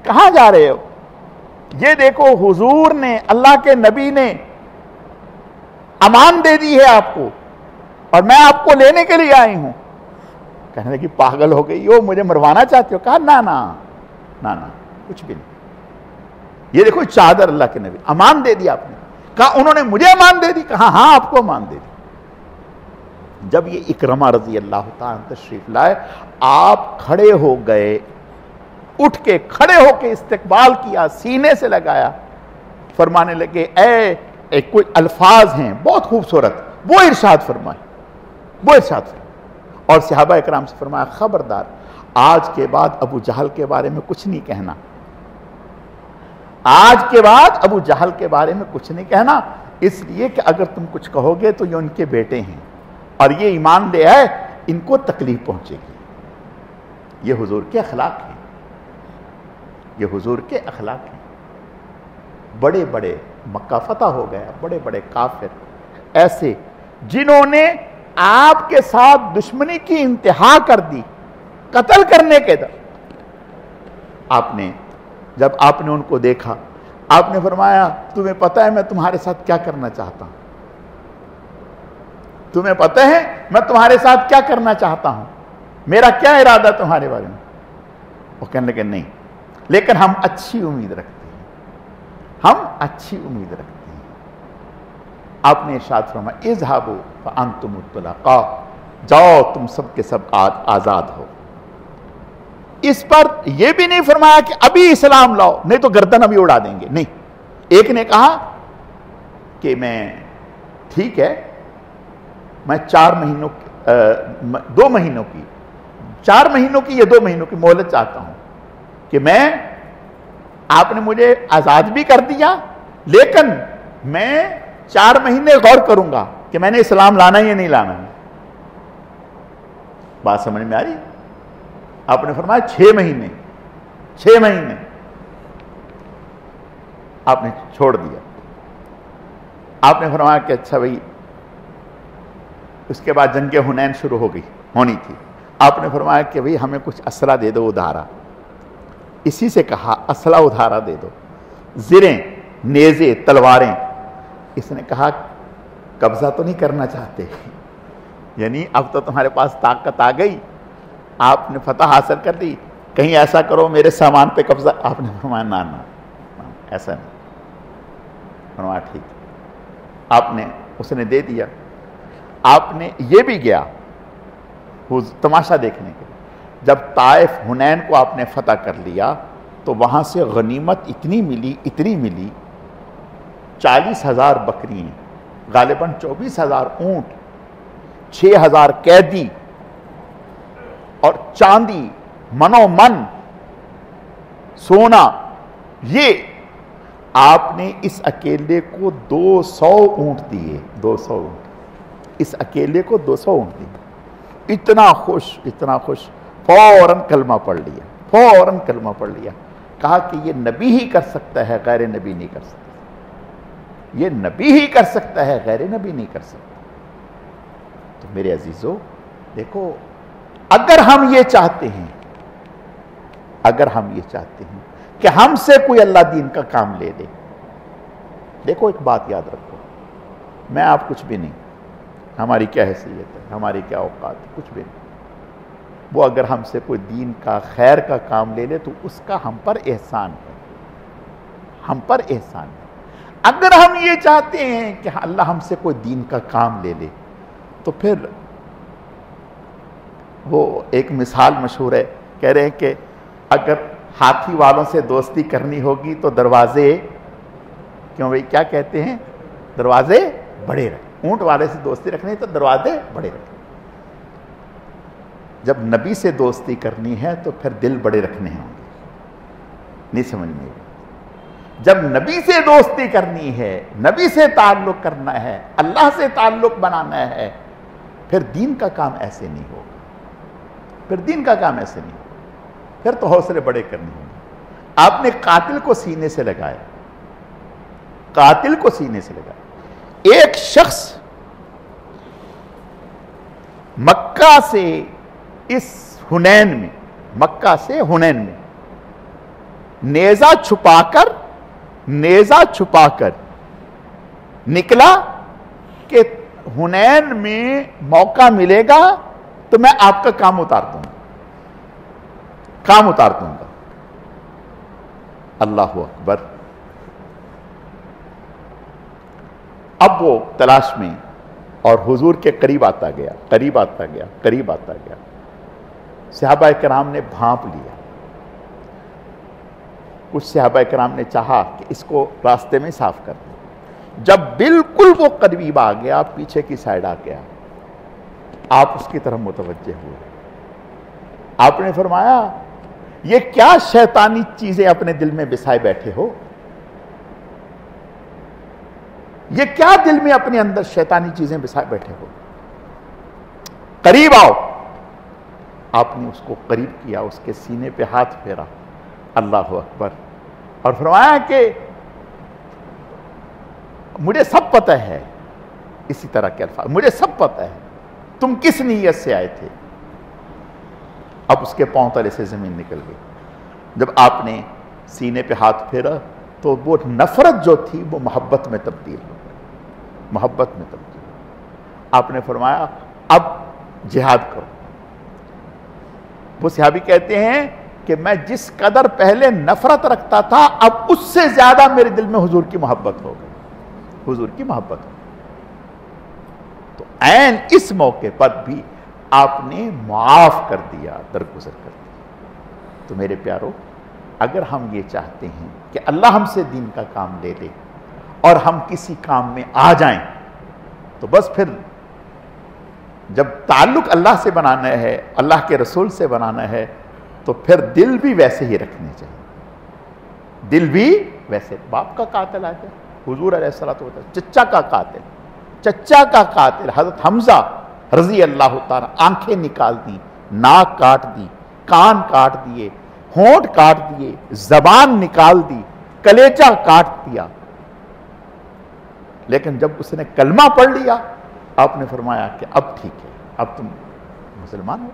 S1: کہاں جا رہے ہو؟ یہ دیکھو حضور نے، اللہ کے نبی نے امان دے دی ہے آپ کو اور میں آپ کو لینے کے لیے آئی ہوں۔ کہنے لگی پاگل ہو گئی ہو، مجھے مروانا چاہتے ہو؟ کہا نا نا نا نا کچھ بھی نہیں، یہ دیکھو چادر اللہ کے نبی، امان دے دی آپ نے۔ کہا انہوں نے مجھے امان دے دی؟ کہا ہاں آپ کو امان دے دی۔ جب یہ اکرمہ رضی اللہ تعالیٰ تشریف لائے، آپ کھڑے ہو گئے، اٹھ کے کھڑے ہو کے استقبال کیا، سینے سے لگایا، فرمانے لگے اے کوئی الفاظ ہیں بہت خوبصورت، وہ ارشاد فرمائے، وہ ارشاد فرمائے۔ اور صحابہ اکرام سے فرمایا خبردار آج کے بعد ابو جہل کے بارے میں کچھ نہیں کہنا، آج کے بعد ابو جہل کے بارے میں کچھ نہیں کہنا، اس لیے کہ اگر تم کچھ کہو گے تو یہ ان کے بیٹے ہیں اور یہ ایمان لے آئے، ان کو تکلیف پہنچے گی۔ یہ حضور کے اخلاق ہیں، یہ حضور کے اخلاق ہیں۔ بڑے بڑے مکہ فتح ہو گیا، بڑے بڑے کافر ایسے جنہوں نے آپ کے ساتھ دشمنی کی انتہا کر دی، قتل کرنے کے در آپ نے، جب آپ نے ان کو دیکھا، آپ نے فرمایا تمہیں پتہ ہے میں تمہارے ساتھ کیا کرنا چاہتا ہوں؟ تمہیں پتہ ہے میں تمہارے ساتھ کیا کرنا چاہتا ہوں؟ میرا کیا ارادہ تمہارے بارے میں؟ وہ کہنے لگے نہیں، لیکن ہم اچھی امید رکھتے ہیں، ہم اچھی امید رکھتے ہیں۔ آپ نے ارشاد فرمایا اذهبوا فانتم الطلقاء، جاؤ تم سب کے سب آزاد ہو۔ اس پر یہ بھی نہیں فرمایا کہ ابھی اسلام لاؤ نہیں تو گردن ابھی اڑا دیں گے، نہیں۔ ایک نے کہا کہ میں ٹھیک ہے، میں 4 مہینوں 2 مہینوں کی 4 مہینوں کی یا 2 مہینوں کی مہلت چاہتا ہوں کہ میں، آپ نے مجھے آزاد بھی کر دیا لیکن میں 4 مہینے غور کروں گا کہ میں نے اسلام لانا یا نہیں لانا ہے۔ بات سمجھ میں آ رہی؟ آپ نے فرمایا 6 مہینے 6 مہینے آپ نے چھوڑ دیا۔ آپ نے فرمایا کہ اچھا بھائی، اس کے بعد جنگ حنین شروع ہونی تھی۔ آپ نے فرمایا کہ بھائی ہمیں کچھ اسلحہ دے دو ادھارا، اسی سے کہا اسلحہ ادھارا دے دو، زریں، نیزے، تلواریں۔ اس نے کہا قبضہ تو نہیں کرنا چاہتے؟ یعنی اب تو تمہارے پاس طاقت آ گئی، آپ نے فتح حاصل کر دی، کہیں ایسا کرو میرے سامان پہ قبضہ۔ آپ نے فرمایا نا نا ایسا نہیں۔ فرمایا ٹھیک، آپ نے، اس نے دے دیا۔ آپ نے یہ بھی گیا تماشا دیکھنے کے، جب طائف حنین کو آپ نے فتح کر لیا تو وہاں سے غنیمت اتنی ملی 40,000 بکریاں، غالباً 24,000 اونٹ، 6,000 قیدی اور چاندی، منو من، سونا، یہ آپ نے اس اکیلے کو 200 اونٹ دیے، 200 اونٹ، اس اکیلے کو 200 اونٹ دیے۔ اتنا خوش، فوراً کلمہ پڑھ لیا، فوراً کلمہ پڑھ لیا۔ کہا کہ یہ نبی ہی کر سکتا ہے، غیر نبی نہیں کر سکتا، یہ نبی ہی کر سکتا ہے، غیر نبی نہیں کر سکتا۔ تو میرے عزیزو دیکھو، اگر ہم یہ چاہتے ہیں کہ ہم سے کوئی اللہ دین کا کام لے لے، دیکھو ایک بات یاد رکھو، میں آپ کچھ بھی نہیں، ہماری کیا حیثیت ہے، ہماری کیا اوقات ہے، کچھ بھی نہیں۔ وہ اگر ہم سے کوئی دین کا خیر کا کام لے لے تو اس کا ہم پر احسان ہے، ہم پر احسان ہے۔ اگر ہم یہ چاہتے ہیں کہ اللہ ہم سے کوئی دین کا کام لے لے تو پھر وہ ایک مثال مشہور ہے، کہہ رہے ہیں کہ اگر ہاتھی والوں سے دوستی کرنی ہوگی تو دروازے، کیوں بھئی کیا کہتے ہیں، دروازے بڑے رکھیں۔ اونٹ والے سے دوستی رکھنی ہے تو دروازے بڑے رکھیں۔ جب نبی سے دوستی کرنی ہے تو پھر دل بڑے رکھنے ہوں گے، نہیں سمجھ میں؟ جب نبی سے دوستی کرنی ہے، نبی سے تعلق کرنا ہے، اللہ سے تعلق بنانا ہے، پھر دین کا کام ایسے نہیں ہوگا، پھر دین کا کام ایسے نہیں ہوگا، پھر تو حوصلے بڑے کرنے ہوں گے۔ آپ نے قاتل کو سینے سے لگایا، قاتل کو سینے سے لگایا۔ ایک شخص مکہ سے اس حنین میں، مکہ سے حنین میں نیزہ چھپا کر نکلا کہ حنین میں موقع ملے گا تو میں آپ کا کام اتار دوں گا، اللہ اکبر۔ اب وہ تلاش میں اور حضور کے قریب آتا گیا۔ صحابہ کرام نے بھانپ لیا، کچھ صحابہ کرام نے چاہا کہ اس کو راستے میں صاف کر دیں۔ جب بالکل وہ قریب آ گیا، پیچھے کی سائیڈ آ گیا، آپ اس کی طرف متوجہ ہوئے۔ آپ نے فرمایا یہ کیا شیطانی چیزیں اپنے دل میں بسائے بیٹھے ہو، یہ کیا دل میں اپنے اندر شیطانی چیزیں بسائے بیٹھے ہو، قریب آؤ۔ آپ نے اس کو قریب کیا، اس کے سینے پہ ہاتھ پھیرا، اللہ اکبر، اور فرمایا کہ مجھے سب پتہ ہے، اسی طرح کے الفاظ، مجھے سب پتہ ہے تم کس نیت سے آئے تھے۔ اب اس کے پاؤں تلے سے زمین نکل گئی۔ جب آپ نے سینے پہ ہاتھ پھیرا تو وہ نفرت جو تھی وہ محبت میں تبدیل ہو گئی، محبت میں تبدیل ہو گئی۔ آپ نے فرمایا اب جہاد کرو۔ وہ صحابی کہتے ہیں کہ میں جس قدر پہلے نفرت رکھتا تھا اب اس سے زیادہ میرے دل میں حضور کی محبت ہو گئی، حضور کی محبت ہو گئی۔ تو عین اس موقع پر بھی آپ نے معاف کر دیا، درگزر کر دیا۔ تو میرے پیارو، اگر ہم یہ چاہتے ہیں کہ اللہ ہم سے دین کا کام لے لے اور ہم کسی کام میں آ جائیں تو بس پھر جب تعلق اللہ سے بنانا ہے، اللہ کے رسول سے بنانا ہے، تو پھر دل بھی ویسے ہی رکھنے چاہیے، دل بھی ویسے۔ باپ کا قاتل آ گیا، حضور علیہ الصلوۃ والسلام، چچا کا قاتل حضرت حمزہ رضی اللہ تعالیٰ، آنکھیں نکال دی، ناک کاٹ دی، کان کاٹ دیے، ہونٹ کاٹ دیے، زبان نکال دی، کلیجہ کاٹ دیا، لیکن جب اس نے کلمہ پڑھ لیا آپ نے فرمایا کہ اب ٹھیک ہے، اب تم مسلمان ہو۔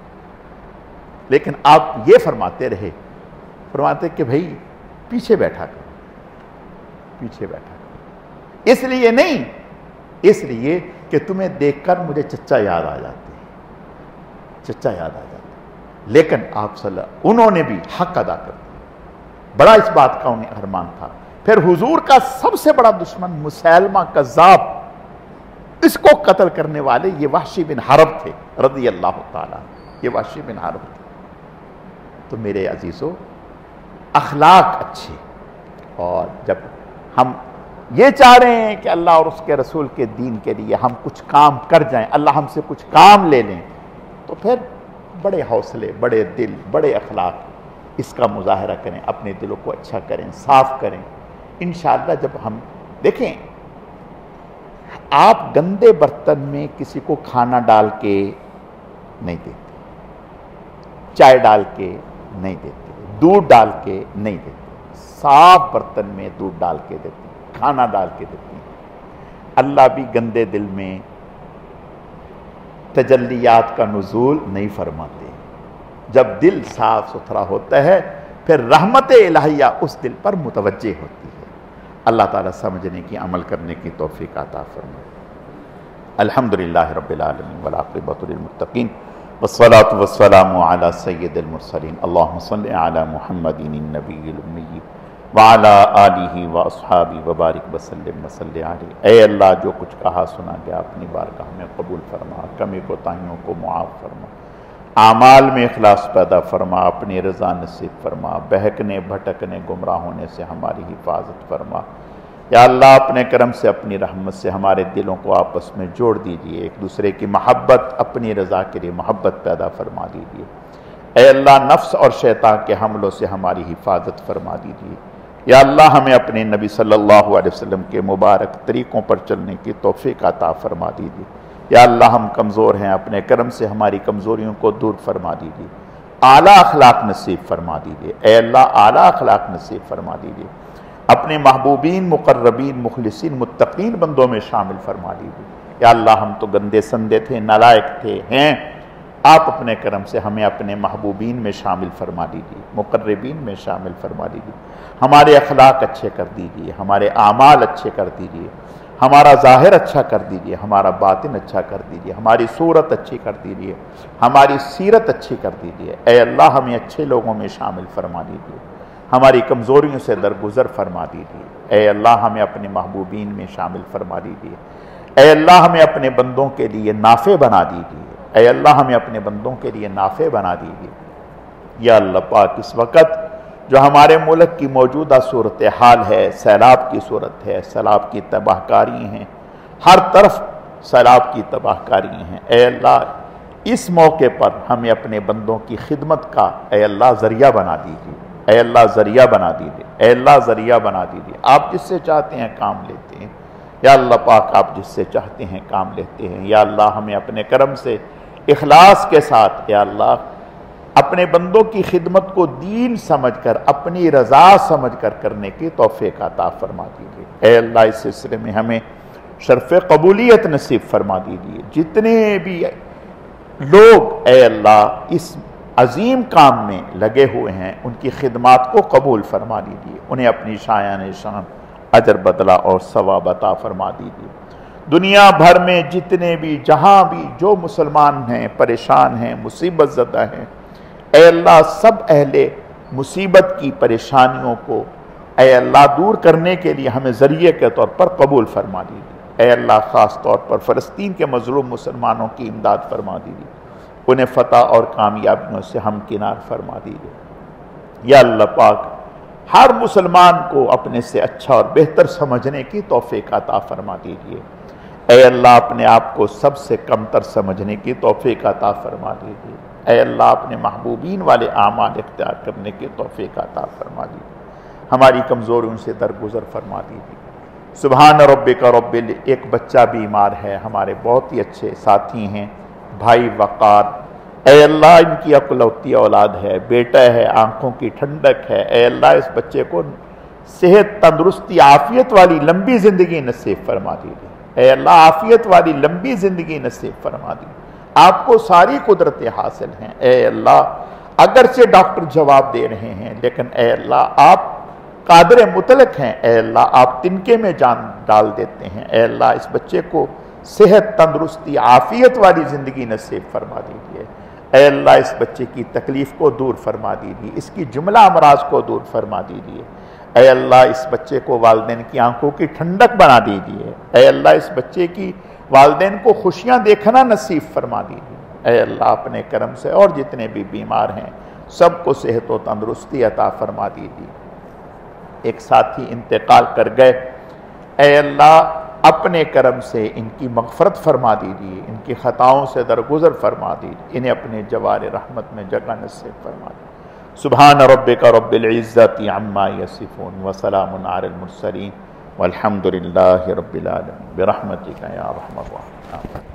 S1: لیکن آپ یہ فرماتے رہے، فرماتے کہ بھئی پیچھے بیٹھا کرو، پیچھے بیٹھا کرو، اس لیے نہیں، اس لیے کہ تمہیں دیکھ کر مجھے چچا یاد آ جاتے ہیں، چچا یاد آ جاتے ہیں۔ لیکن آپ صلی اللہ، انہوں نے بھی حق ادا کر دیا، بڑا اس بات کا انہیں ارمان تھا۔ پھر حضور کا سب سے بڑا دشمن مسیلمہ کذاب، اس کو قتل کرنے والے یہ وحشی بن حرب تھے رضی اللہ تعالیٰ، یہ وحشی بن حرب تھے۔ تو میرے عزیزو، اخلاق اچھے، اور جب ہم یہ چاہ رہے ہیں کہ اللہ اور اس کے رسول کے دین کے لیے ہم کچھ کام کر جائیں، اللہ ہم سے کچھ کام لے لیں، تو پھر بڑے حوصلے، بڑے دل، بڑے اخلاق اس کا مظاہرہ کریں، اپنے دلوں کو اچھا کریں، صاف کریں، انشاءاللہ جب ہم دیکھیں، آپ گندے برتن میں کسی کو کھانا ڈال کے نہیں دیتے، چائے ڈال کے نہیں دیتے، دودھ ڈال کے نہیں دیتے، صاف برتن میں دودھ ڈال کے دیتے ہیں، کھانا ڈال کے دیتے ہیں۔ اللہ بھی گندے دل میں تجلیات کا نزول نہیں فرماتے۔ جب دل صاف ستھرا ہوتا ہے پھر رحمت الہیہ اس دل پر متوجہ ہوتی ہے۔ اللہ تعالیٰ سمجھنے کی، عمل کرنے کی توفیق عطا فرمائے۔ الحمدللہ رب العالمین والعاقبۃ للمتقین والصلاة والسلام علی سید المرسلین اللہم صلی علی محمد النبی الامی وعلی آلہ واصحابہ وبارک وسلم وصلی علیہ۔ اے اللہ، جو کچھ کہا سنا گیا اپنی بارگاہ میں قبول فرما، کمی کوتاہیوں کو معاف فرما، اعمال میں اخلاص پیدا فرما، اپنی رضا نصیب فرما، بہکنے بھٹکنے گمراہ ہونے سے ہماری حفاظت فرما۔ یا اللہ، اپنے کرم سے، اپنی رحمت سے ہمارے دلوں کو آپس میں جوڑ دیجئے، ایک دوسرے کی محبت، اپنی رضا کے لیے محبت پیدا فرما دیجئے۔ اے اللہ، نفس اور شیطان کے حملوں سے ہماری حفاظت فرما دیجئے۔ یا اللہ، ہمیں اپنے نبی صلی اللہ علیہ وسلم کے مبارک طریقوں پر چلنے کی توفیق عطا فرما دیجئے۔ یا اللہ، ہم کمزور ہیں، اپنے کرم سے ہماری کمزوریوں کو دور فرما دیجئے، اعلیٰ اخلاق نصیب فرما دیجئے۔ اے اللہ، اعلیٰ اخلاق نصیب فرما دیجئے، اپنے محبوبین، مقربین، مخلصین، متقین بندوں میں شامل فرما دیجئے۔ یا اللہ، ہم تو گندے سندے تھے، نالائق تھے، ہیں، آپ اپنے کرم سے ہمیں اپنے محبوبین میں شامل فرما دیجئے، مقربین میں شامل فرما دیجئے۔ ہمارے اخلاق اچھے کر دیجئے، ہمارے اعمال اچھے کر دیجئے، ہمارا ظاہر اچھا کر دیجئے، ہمارا باطن اچھا کر دیجئے، ہماری صورت اچھی کر دیجئے، ہماری سیرت اچھی کر دیجئے۔ اے اللہ، ہمیں اچھے لوگوں میں شامل فرما دیجئے، ہماری کمزوریوں سے درگزر فرما دیجئے۔ اے اللہ، ہمیں اپنے محبوبین میں شامل فرما دیجئے۔ اے اللہ، ہمیں اپنے بندوں کے لیے نافع بنا دیجئے۔ اے اللہ، ہمیں اپنے بندوں کے لیے نافع بنا دیجئے۔ یا اللہ پاک، اس وقت جو ہمارے ملک کی موجودہ صورتحال ہے، سیلاب کی صورت ہے، سیلاب کی تباہ کاری ہیں، ہر طرف سیلاب کی تباہ کاری ہیں۔ اے اللہ، اس موقع پر ہمیں اپنے بندوں کی خدمت کا اے اللہ ذریعہ بنا دیجیے، اے اللہ ذریعہ بنا دیجیے، اے اللہ ذریعہ بنا دیجیے۔ آپ جس سے چاہتے ہیں کام لیتے ہیں، یا اللہ پاک، آپ جس سے چاہتے ہیں کام لیتے ہیں۔ یا اللہ، ہمیں اپنے کرم سے اخلاص کے ساتھ یا اللہ اپنے بندوں کی خدمت کو دین سمجھ کر، اپنی رضا سمجھ کر کرنے کی توفیق عطا فرما دیجیے۔ اے اللہ، اس سلسلے میں ہمیں شرف قبولیت نصیب فرما دیجیے۔ جتنے بھی لوگ اے اللہ اس عظیم کام میں لگے ہوئے ہیں، ان کی خدمات کو قبول فرما دیجیے، انہیں اپنی شایان شان اجر بدلہ اور ثواب عطا فرما دیجیے۔ دنیا بھر میں جتنے بھی، جہاں بھی جو مسلمان ہیں، پریشان ہیں، مصیبت زدہ ہیں، اے اللہ سب اہل مصیبت کی پریشانیوں کو اے اللہ دور کرنے کے لیے ہمیں ذریعے کے طور پر قبول فرما دیجیے۔ اے اللہ، خاص طور پر فلسطین کے مظلوم مسلمانوں کی امداد فرما دیجیے، انہیں فتح اور کامیابیوں سے ہمکنار فرما دیجیے۔ یا اللہ پاک، ہر مسلمان کو اپنے سے اچھا اور بہتر سمجھنے کی توفیق عطا فرما دیجیے۔ اے اللہ، اپنے آپ کو سب سے کمتر سمجھنے کی توفیق عطا فرما دیجیے۔ اے اللہ، اپنے محبوبین والے اعمال اختیار کرنے کی توفیق عطا فرما دیجیے، ہماری کمزوریوں سے درگزر فرما دیجیے۔ سبحان ربک رب ایک بچہ بیمار ہے، ہمارے بہت ہی اچھے ساتھی ہیں، بھائی وقار، اے اللہ ان کی اکلوتی اولاد ہے، بیٹا ہے، آنکھوں کی ٹھنڈک ہے۔ اے اللہ، اس بچے کو صحت، تندرستی، عافیت والی لمبی زندگی نصیب فرما دیجیے۔ اے اللہ، عافیت والی لمبی زندگی نصیب فرما دیجیے۔ آپ کو ساری قدرتیں حاصل ہیں۔ اے اللہ، اگرچہ ڈاکٹر جواب دے رہے ہیں، لیکن اے اللہ آپ قادر مطلق ہیں۔ اے اللہ، آپ تنکے میں جان ڈال دیتے ہیں۔ اے اللہ، اس بچے کو صحت، تندرستی، عافیت والی زندگی نصیب فرما دیجیے۔ اے اللہ، اس بچے کی تکلیف کو دور فرما دیجیے، اس کی جملہ امراض کو دور فرما دیجیے۔ اے اللہ، اس بچے کو والدین کی آنکھوں کی ٹھنڈک بنا دیجیے۔ اے اللہ، اس بچے کی والدین کو خوشیاں دیکھنا نصیب فرما دیجیے۔ اے اللہ، اپنے کرم سے اور جتنے بھی بیمار ہیں سب کو صحت و تندرستی عطا فرما دیجیے۔ ایک ساتھی انتقال کر گئے، اے اللہ اپنے کرم سے ان کی مغفرت فرما دیجیے، ان کی خطاؤں سے درگزر فرما دیجیے، انہیں اپنے جوار رحمت میں جگہ نصیب فرما دیجیے۔ سبحان ربک رب العزت عما یصفون وسلام علی المرسلین والحمد للہ رب العالمین برحمتک یا ارحم الراحمین.